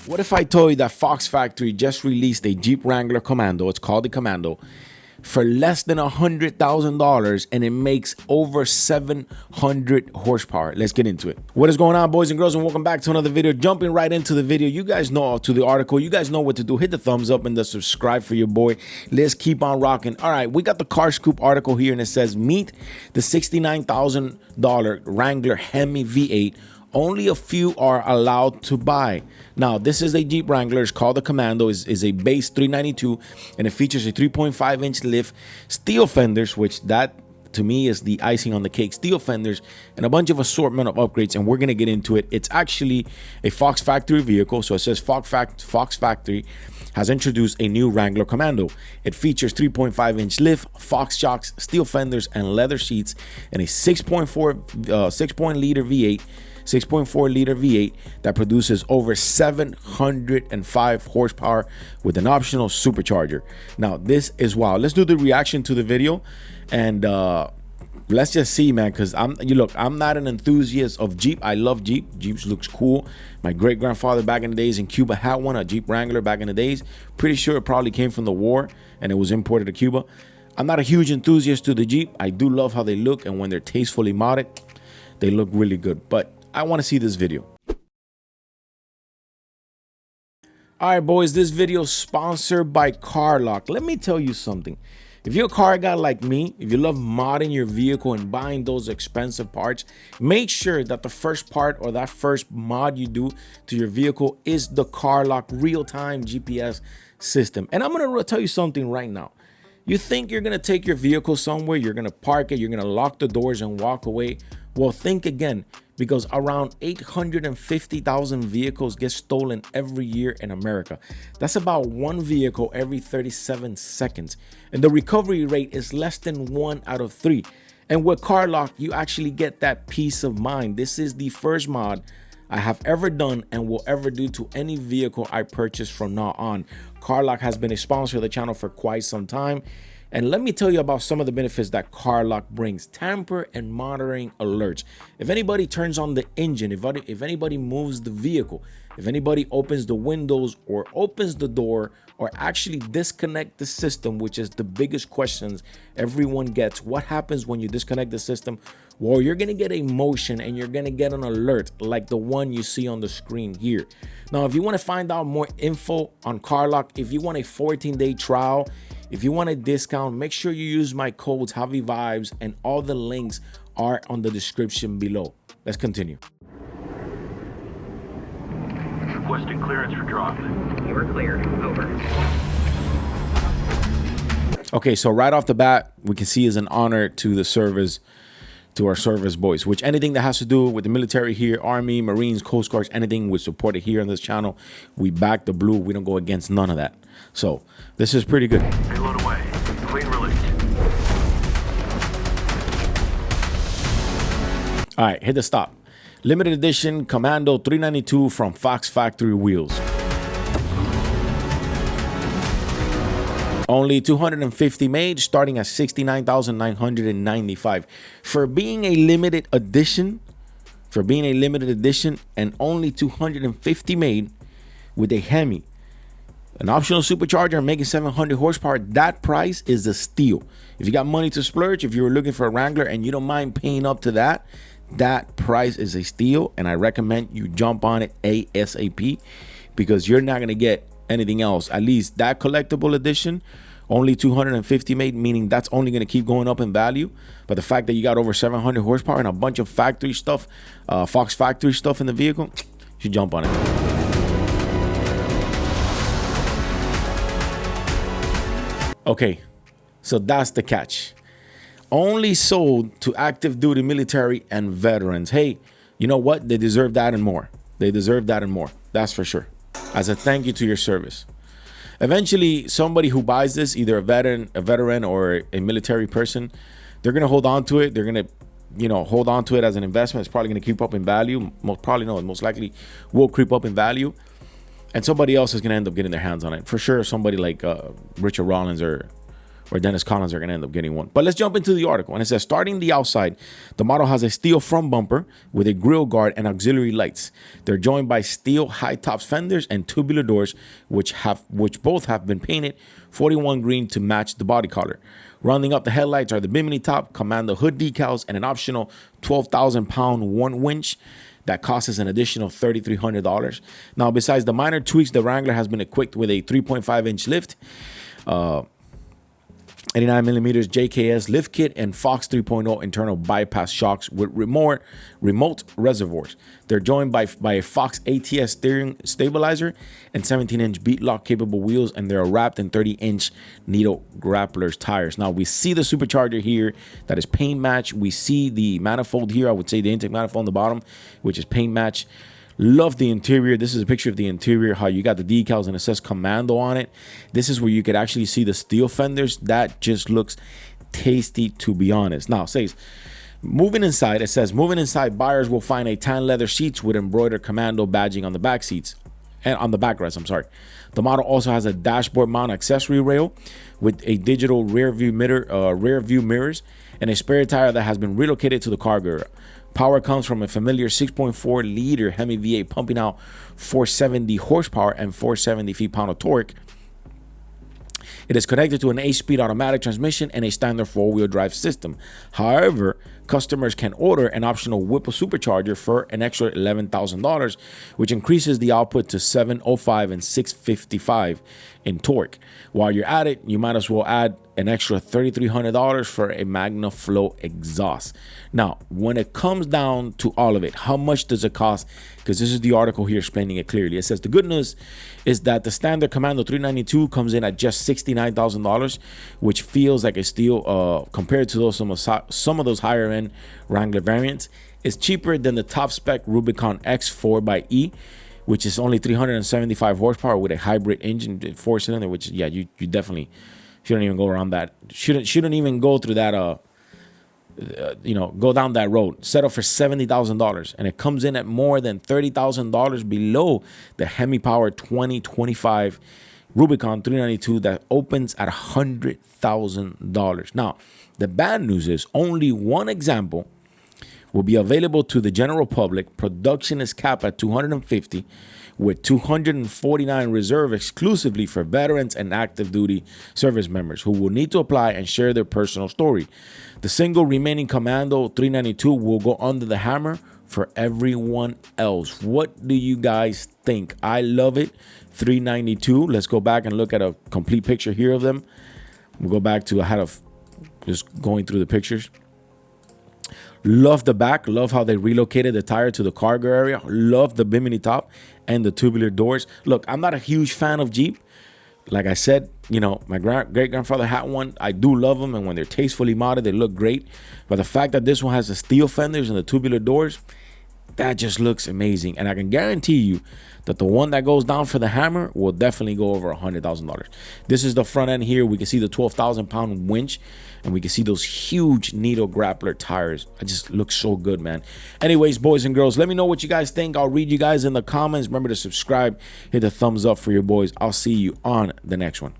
What if I told you that Fox Factory just released a Jeep Wrangler Commando, it's called the Commando, for less than $100,000 and it makes over 700 horsepower? Let's get into it. What is going on, boys and girls, and welcome back to another video. Jumping right into the video, you guys know, to the article, you guys know what to do. Hit the thumbs up and the subscribe for your boy. Let's keep on rocking. All right, we got the Car Scoop article here and it says, meet the $69,000 Wrangler HEMI V8. Only a few are allowed to buy. Now, this is a Jeep Wrangler. It's called the Commando. Is a base 392, and it features a 3.5-inch lift, steel fenders, which that to me is the icing on the cake. Steel fenders and a bunch of assortment of upgrades, and we're gonna get into it. It's actually a Fox Factory vehicle, so it says Fox Factory has introduced a new Wrangler Commando. It features 3.5-inch lift, Fox shocks, steel fenders, and leather seats, and a 6.4-liter V8 that produces over 705 horsepower with an optional supercharger. Now, this is wild. Let's do the reaction to the video, and let's just see, man, because I'm not an enthusiast of Jeep. I love Jeep. Jeeps looks cool. My great grandfather back in the days in Cuba had one, a Jeep Wrangler back in the days. Pretty sure it probably came from the war and it was imported to Cuba. I'm not a huge enthusiast to the Jeep. I do love how they look, and when they're tastefully modded, they look really good. But I want to see this video. All right, boys, this video is sponsored by CarLock. Let me tell you something. If you're a car guy like me, if you love modding your vehicle and buying those expensive parts, make sure that the first part or that first mod you do to your vehicle is the CarLock real-time GPS system. And I'm going to tell you something right now. You think you're going to take your vehicle somewhere, you're going to park it, you're going to lock the doors and walk away. Well, think again, because around 850,000 vehicles get stolen every year in America. That's about one vehicle every 37 seconds. And the recovery rate is less than 1 out of 3. And with CarLock, you actually get that peace of mind. This is the first mod I have ever done and will ever do to any vehicle I purchase from now on. CarLock has been a sponsor of the channel for quite some time. And let me tell you about some of the benefits that CarLock brings. Tamper and monitoring alerts. If anybody turns on the engine, if anybody moves the vehicle, if anybody opens the windows or opens the door or actually disconnect the system, which is the biggest questions everyone gets. What happens when you disconnect the system? Well, you're gonna get a motion and you're gonna get an alert like the one you see on the screen here. Now, if you wanna find out more info on CarLock, if you want a 14-day trial, if you want a discount, make sure you use my codes JaviVibes, and all the links are on the description below. Let's continue. Requesting clearance for drop. You are clear. Over. Okay, so right off the bat, we can see it's an honor to the service, to our service boys, which anything that has to do with the military here, Army, Marines, Coast Guards, anything we support it here on this channel. We back the blue. We don't go against none of that. So this is pretty good. Payload away. Clean release. All right, hit the stop. Limited edition Commando 392 from Fox Factory Wheels. Only 250 made, starting at 69,995. For being a limited edition, and only 250 made with a HEMI, an optional supercharger making 700 horsepower, that price is a steal. If you got money to splurge, if you were looking for a Wrangler and you don't mind paying up to that, that price is a steal. And I recommend you jump on it ASAP, because you're not going to get anything else. At least that collectible edition, only 250 made, meaning that's only going to keep going up in value. But the fact that you got over 700 horsepower and a bunch of factory stuff, Fox Factory stuff in the vehicle, you should jump on it. Okay, so that's the catch. Only sold to active duty military and veterans. Hey, you know what? They deserve that and more. They deserve that and more. That's for sure. As a thank you to your service. Eventually, somebody who buys this, either a veteran or a military person, they're gonna hold on to it. They're gonna, hold on to it as an investment. It's probably gonna keep up in value. Most likely will creep up in value. And somebody else is gonna end up getting their hands on it. For sure, somebody like Richard Rollins or or Dennis Collins are going to end up getting one. But let's jump into the article. And it says, starting the outside, the model has a steel front bumper with a grille guard and auxiliary lights. They're joined by steel high tops fenders and tubular doors, which both have been painted 41 green to match the body color. Rounding up the headlights are the bimini top, Commando hood decals, and an optional 12,000-pound one winch that costs an additional $3,300. Now, besides the minor tweaks, the Wrangler has been equipped with a 3.5-inch lift, 89 millimeters JKS lift kit, and Fox 3.0 internal bypass shocks with remote reservoirs. They're joined by a Fox ATS steering stabilizer and 17-inch beat lock capable wheels, and they're wrapped in 30-inch needle grapplers tires. Now, we see the supercharger here that is paint match. We see the manifold here, I would say the intake manifold on the bottom, which is paint match. Love the interior. This is a picture of the interior, how you got the decals and it says Commando on it. This is where you could actually see the steel fenders. That just looks tasty, to be honest. Now, it says, moving inside, buyers will find a tan leather seats with embroidered Commando badging on the back seats and on the backrest, I'm sorry. The model also has a dashboard mount accessory rail with a digital rear view mirrors and a spare tire that has been relocated to the cargo area. Power comes from a familiar 6.4 liter HEMI V8 pumping out 470 horsepower and 470 feet-pound of torque. It is connected to an 8-speed automatic transmission and a standard 4-wheel drive system. However, customers can order an optional Whipple supercharger for an extra $11,000, which increases the output to 705 and 655 in torque. While you're at it, you might as well add an extra $3,300 for a Magna Flow exhaust. Now, when it comes down to all of it, how much does it cost? Because this is the article here explaining it clearly. It says the good news is that the standard Commando 392 comes in at just $69,000, which feels like a steal compared to those some of those higher end Wrangler variants. It's cheaper than the top spec Rubicon X 4xe, which is only 375 horsepower with a hybrid engine, 4-cylinder. Which, yeah, you definitely shouldn't even go around that. Shouldn't even go through that. Go down that road. Settle for $70,000, and it comes in at more than $30,000 below the HEMI Power 2025 Rubicon 392 that opens at $100,000. Now, the bad news is only one example will be available to the general public. Production is capped at 250, with 249 reserved exclusively for veterans and active duty service members who will need to apply and share their personal story. The single remaining Commando 392 will go under the hammer for everyone else. What do you guys think? I love it. 392. Let's go back and look at a complete picture here of them. We'll go back to ahead of just going through the pictures. Love the back. Love how they relocated the tire to the cargo area. Love the bimini top and the tubular doors. Look, I'm not a huge fan of Jeep. Like I said, my great-grandfather had one. I do love them, and when they're tastefully modded, they look great. But the fact that this one has the steel fenders and the tubular doors, that just looks amazing. And I can guarantee you that the one that goes down for the hammer will definitely go over $100,000. This is the front end here. We can see the 12,000-pound winch, and we can see those huge needle grappler tires. It just looks so good, man. Anyways, boys and girls, let me know what you guys think. I'll read you guys in the comments. Remember to subscribe, hit the thumbs up for your boys. I'll see you on the next one.